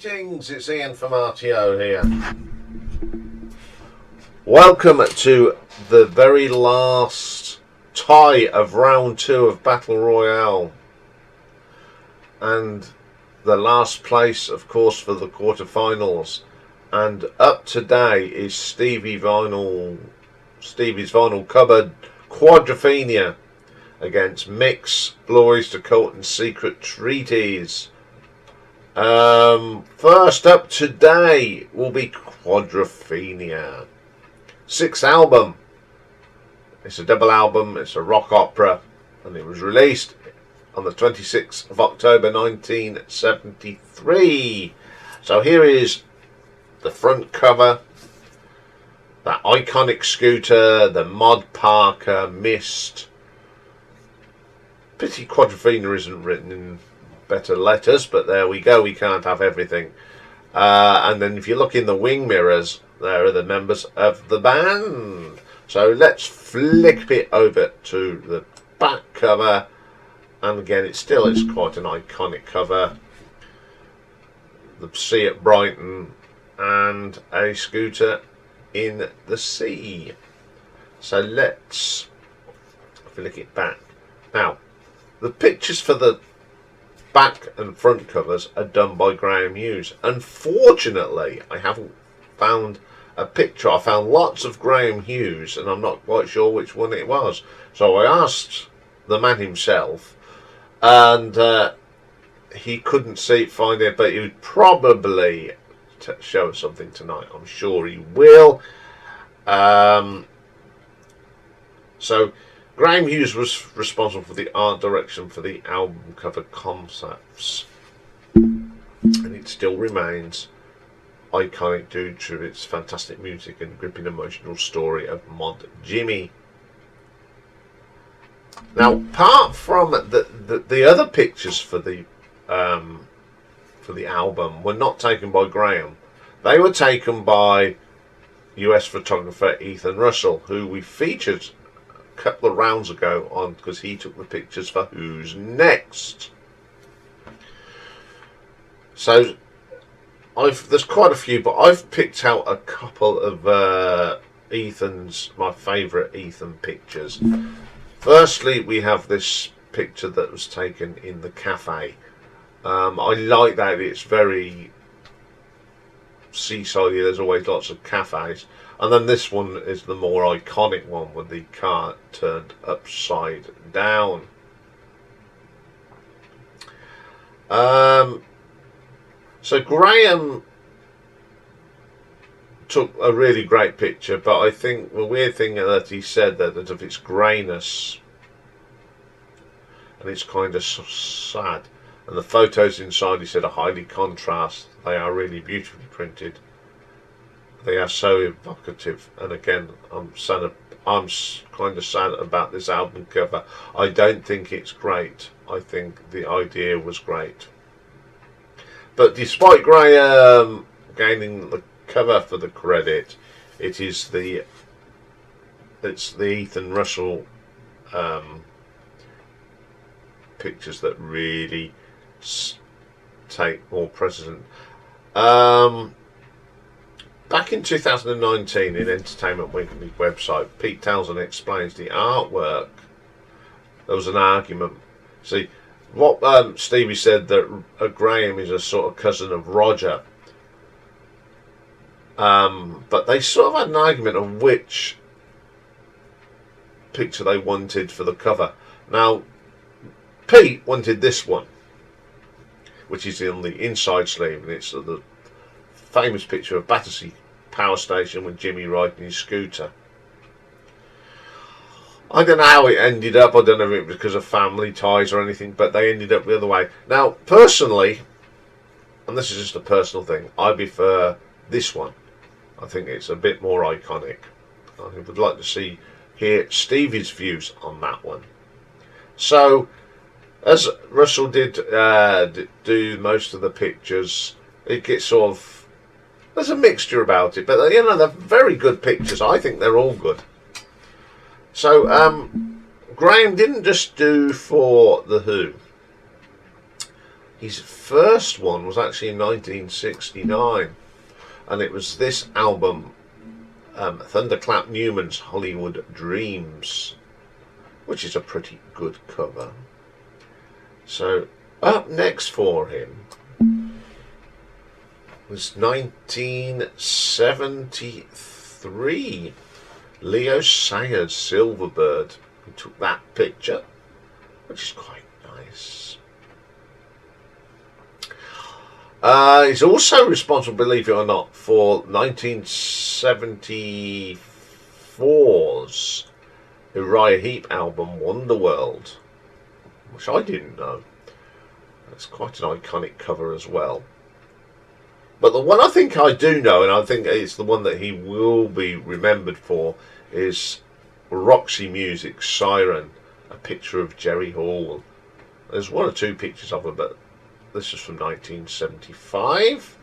Greetings, it's Ian from RTO here. Welcome to the very last tie of round 2 of Battle Royale. And the last place, of course, for the quarterfinals. And up today is SteviesVinylCupboard Quadrophenia against Mix, Oyster, and Secret Treaties. First up today will be Quadrophenia. 6th album. It's a double album, it's a rock opera, and it was released on the 26th of October 1973. So here is the front cover, that iconic scooter, the Mod Parker Mist. Pity Quadrophenia isn't written in better letters, but there we go, we can't have everything. And then if you look in the wing mirrors, there are the members of the band. So let's flip it over to the back cover, and again it's quite an iconic cover. The sea at Brighton and a scooter in the sea. So let's flick it back. Now the pictures for the back and front covers are done by Graham Hughes. Unfortunately, I haven't found a picture. I found lots of Graham Hughes and I'm not quite sure which one it was. So I asked the man himself, and he couldn't find it, but he would probably show us something tonight. I'm sure he will. So Graham Hughes was responsible for the art direction for the album cover concepts, and it still remains iconic due to its fantastic music and gripping emotional story of Mod Jimmy. Now, apart from the other pictures for the album were not taken by Graham. They were taken by US photographer Ethan Russell, who we featured couple of rounds ago on, because he took the pictures for Who's Next. So there's quite a few, but I've picked out a couple of my favourite Ethan pictures. Firstly, we have this picture that was taken in the cafe. I like that it's very seaside. There's always lots of cafes. And then this one is the more iconic one with the car turned upside down. So Graham took a really great picture, but I think the weird thing that he said that of its greyness, and it's kind of sad. And the photos inside, he said, are highly contrast. They are really beautifully printed. They are so evocative, and again, I'm kind of sad about this album cover. I don't think it's great. I think the idea was great, but despite Graham gaining the cover for the credit, it's the Ethan Russell pictures that really take more precedent. Back in 2019, in Entertainment Weekly website, Pete Townsend explains the artwork. There was an argument. See, what Stevie said that Graham is a sort of cousin of Roger. But they sort of had an argument on which picture they wanted for the cover. Now, Pete wanted this one, which is on the inside sleeve, and it's the famous picture of Battersea Power Station with Jimmy riding his scooter. I don't know how it ended up. I don't know if it was because of family ties or anything, but they ended up the other way. Now, personally, and this is just a personal thing, I prefer this one. I think it's a bit more iconic. I would like to hear Stevie's views on that one. So, as Russell did do most of the pictures, it gets sort of, there's a mixture about it, but they're very good pictures. I think they're all good. So Graham didn't just do for The Who. His first one was actually in 1969, and it was this album, Thunderclap Newman's Hollywood Dreams, which is a pretty good cover. So up next for him was 1973. Leo Sayers Silverbird, who took that picture, which is quite nice. He's also responsible, believe it or not, for 1974's Uriah Heep album Wonderworld, which I didn't know. It's quite an iconic cover as well. But the one I think I do know, and I think it's the one that he will be remembered for, is Roxy Music's Siren, a picture of Jerry Hall. There's one or two pictures of her, but this is from 1975.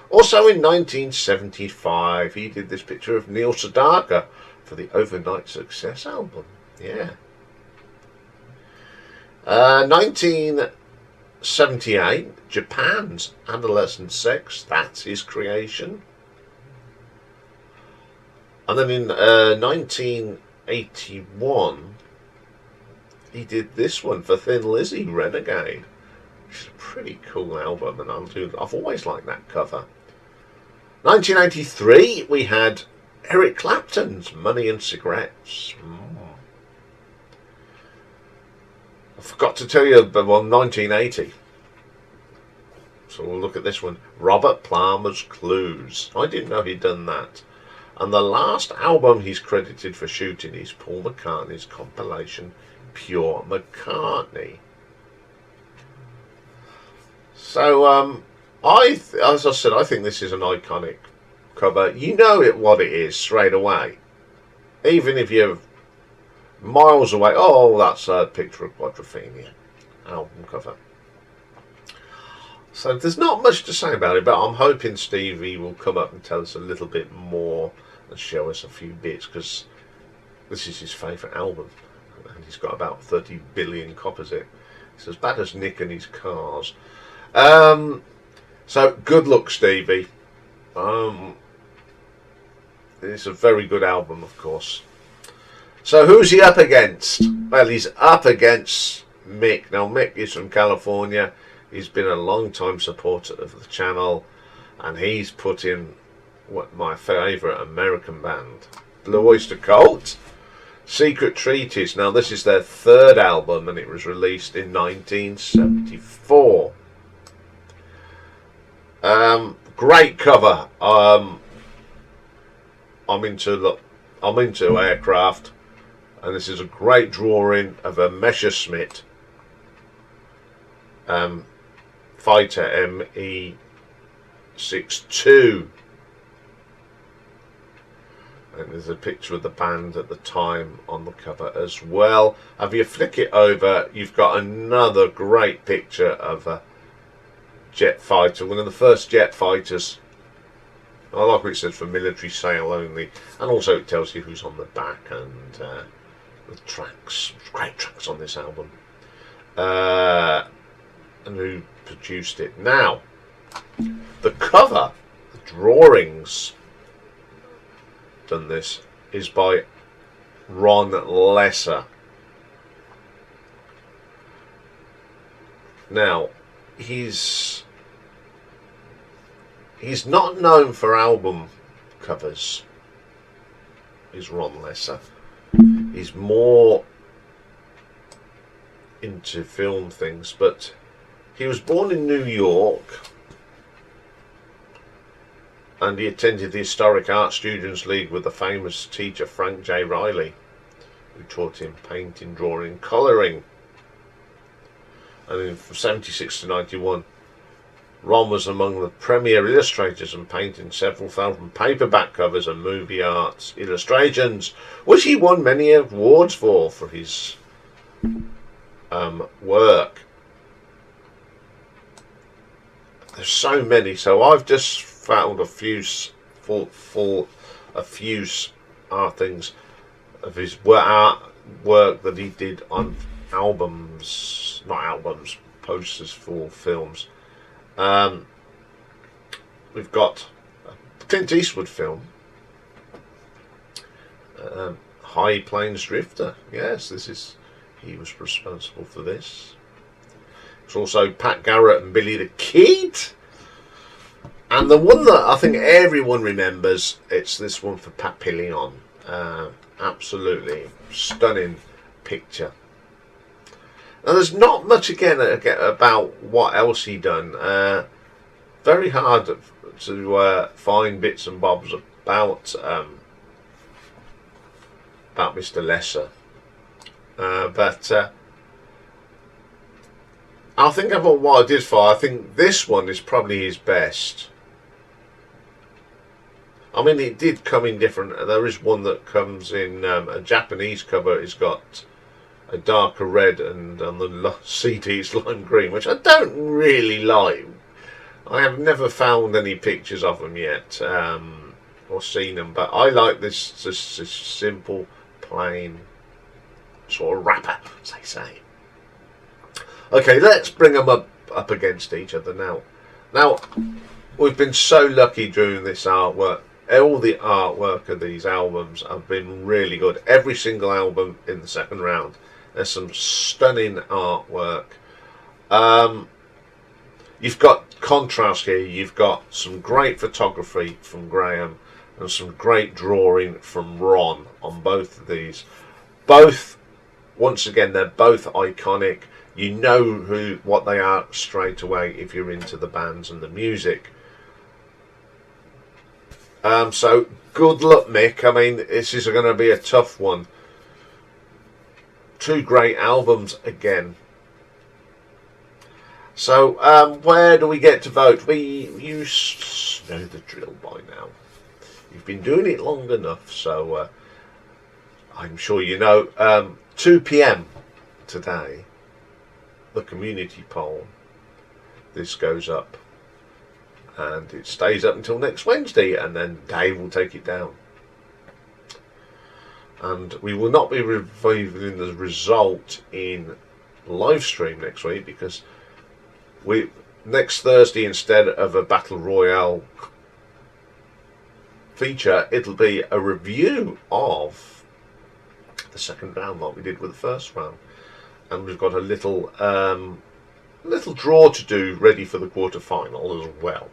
Also in 1975, he did this picture of Neil Sedaka for the Overnight Success album. Yeah. 1978, Japan's Adolescent Sex, that's his creation. And then in 1981, he did this one for Thin Lizzy, Renegade, which is a pretty cool album, and I've always liked that cover. 1983, we had Eric Clapton's Money and Cigarettes. I forgot to tell you about 1980. So we'll look at this one. Robert Palmer's Clues. I didn't know he'd done that. And the last album he's credited for shooting is Paul McCartney's compilation, Pure McCartney. So, as I said, I think this is an iconic cover. You know what it is straight away. Even if you're miles away, oh, that's a picture of Quadrophenia album cover. So there's not much to say about it, but I'm hoping Stevie will come up and tell us a little bit more and show us a few bits, because this is his favourite album, and he's got about 30 billion copies of it. It's as bad as Nick and his cars. So good luck, Stevie. It's a very good album, of course. So who's he up against? Well, he's up against Mick. Now, Mick is from California. He's been a long-time supporter of the channel, and he's put in what my favourite American band, Blue Oyster Cult, Secret Treaties. Now, this is their third album, and it was released in 1974. Great cover. I'm into aircraft, and this is a great drawing of a Messerschmitt Fighter ME62, and there's a picture of the band at the time on the cover as well. If you flick it over, you've got another great picture of a jet fighter, one of the first jet fighters. I like what it says, for military sale only, and also it tells you who's on the back, and the tracks, great tracks on this album, and who produced it. Now, the cover, the drawings done this, is by Ron Lesser. Now, he's not known for album covers, is Ron Lesser. He's more into film things, but he was born in New York, and he attended the Historic Art Students League with the famous teacher Frank J. Riley, who taught him painting, drawing, colouring. And from 76 to 91, Ron was among the premier illustrators and painting several film paperback covers and movie arts illustrations, which he won many awards for his work. There's so many, so I've just found a few things of his work that he did on albums, not albums, posters for films. We've got a Clint Eastwood film, High Plains Drifter. Yes, he was responsible for this. It's also Pat Garrett and Billy the Kid. And the one that I think everyone remembers, it's this one for Papillon. Absolutely stunning picture. Now there's not much again about what else he done. Very hard to find bits and bobs about Mr. Lesser. But I think about what I did for. I think this one is probably his best. I mean, it did come in different. There is one that comes in a Japanese cover. It's got a darker red, and on the CD it's lime green, which I don't really like. I have never found any pictures of them yet, or seen them, but I like this simple, plain sort of wrapper, as they say. Okay, let's bring them up against each other now. Now, we've been so lucky during this artwork. All the artwork of these albums have been really good. Every single album in the second round. There's some stunning artwork. You've got contrast here. You've got some great photography from Graham and some great drawing from Ron on both of these. Both, once again, they're both iconic. You know what they are straight away if you're into the bands and the music. So good luck, Mick. I mean, this is going to be a tough one. Two great albums again. So where do we get to vote? You know the drill by now. You've been doing it long enough, so I'm sure you know. 2 p.m. today, the community poll. This goes up. And it stays up until next Wednesday, and then Dave will take it down. And we will not be reviewing the result in live stream next week, because next Thursday, instead of a Battle Royale feature, it'll be a review of the second round like we did with the first round. And we've got a little draw to do ready for the quarter-final as well.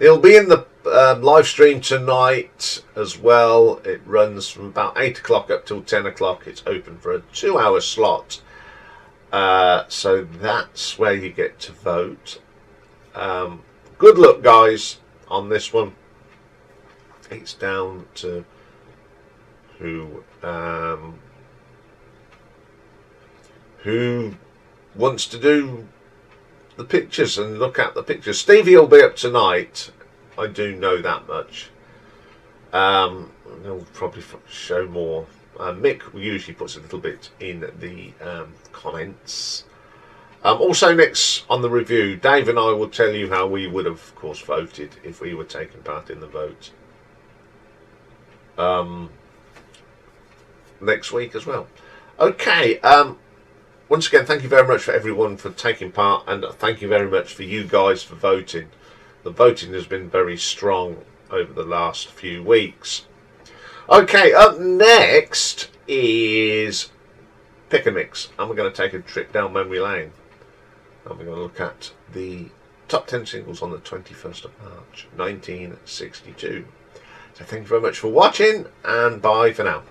It'll be in the live stream tonight as well. It runs from about 8 o'clock up till 10 o'clock. It's open for a 2-hour slot. So that's where you get to vote. Good luck, guys, on this one. It's down to who wants to do the pictures and look at the pictures. Stevie will be up tonight. I do know that much. He'll probably show more. Mick usually puts a little bit in the comments. Also next on the review, Dave and I will tell you how we would have, of course, voted if we were taking part in the vote. Next week as well. Okay. Once again, thank you very much for everyone for taking part, and thank you very much for you guys for voting. The voting has been very strong over the last few weeks. Okay, up next is Pick and Mix, and we're going to take a trip down memory lane. And we're going to look at the top 10 singles on the 21st of March, 1962. So thank you very much for watching, and bye for now.